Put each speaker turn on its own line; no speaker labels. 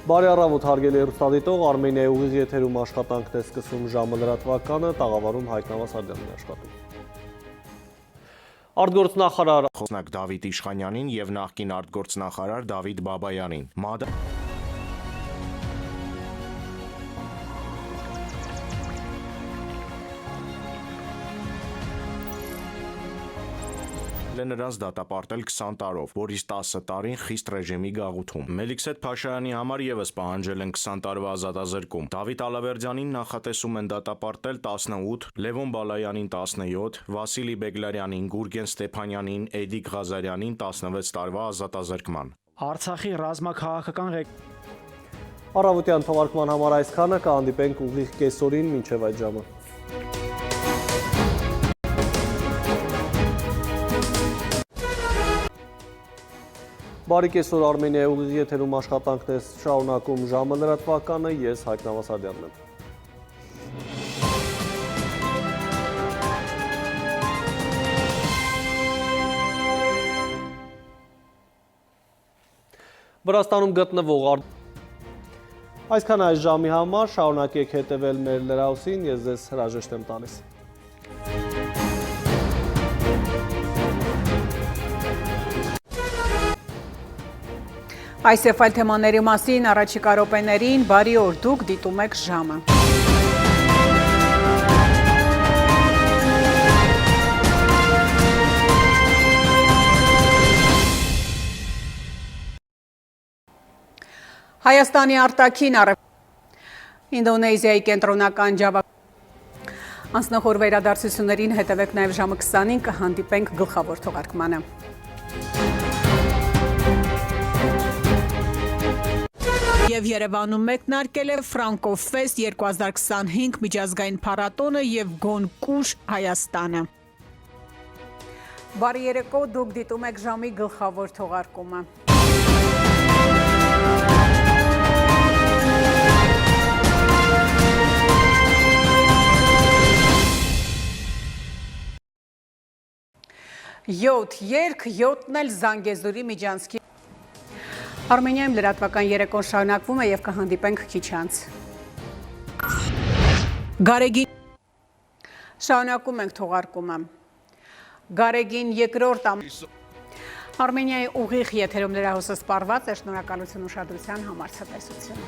Բարի առավոտ հարգելի հեռուստադիտող, Արմենիայի ուղիղ եթերում աշխատանքն է սկսում ժամը լրատվականը, տաղավարում Հայկ Նավասարդյանն է աշխատում։ Արտգործնախարար
Խոսնակ Դավիթ Իշխանյանին եւ նախկին արտգործնախարար Դավիթ Բաբայանին։ Նրանց դատապարտել 20 տարով, որից 10 տարին խիստ ռեժիմի գաղութում։ Մելիքսեթ Փաշայանի համար եւս պահանջել են 20 տարվա ազատազրկում։ Դավիթ Ալավերդյանին նախատեսում են դատապարտել 18, Լևոն Բալայանին 17, Վասիլի Բեգլարյանին, Գուրգեն Ստեփանյանին, Էդիկ Ղազարյանին 16 տարվա ազատազրկման։
Արցախի ռազմաքաղաքական
Առավոտյան թողարկման համար այսքանը, կհանդիպենք ուղիղ կեսօրին մինչև այդ ժամը։ Բարի կեսօր, Արմենիայի ուղիղ եթերում աշխատանքն է շարունակում ժամը լրատվականը, ես Հայկ Նավասարդյանն եմ։ Վրաստանում գտնվող այսքան այս ժամի համար, շարունակեք հետևել մեր լրահոսին, ես ձեզ հրաժեշտ եմ տալիս։
Այս եւ այլ թեմաների մասին առաջիկա րոպեներին բարի օր, դուք դիտում եք ժամը։ Հայաստանի արտաքին Ինդոնեզիայի կենտրոնական Ջավա անձնախոր վերադարձություններին հետևեք նաև ժամը 20-ին կհանդիպենք գլխավոր թողարկմանը։ Եվ Երևանում մեկնարկել է Ֆրանկոֆեստ 2025 միջազգային փառատոնը եւ Գոնկուշ Հայաստանը։ Բարի երեկո, դուք դիտում եք ժամի գլխավոր թողարկումը։ Յոթ երգ, յոթն էլ Զանգեզուրի Միջանցքի Արմենիայում լրատվական երեկոն շարունակվում է եւ կհանդիպենք քիչ անց։ Գարեգին շարունակում ենք թողարկումը։ Գարեգին երկրորդ Արմենիայի ուղիղ եթերում լրահոսը սպառված է, շնորհակալություն ուշադրության համար, ցտեսություն։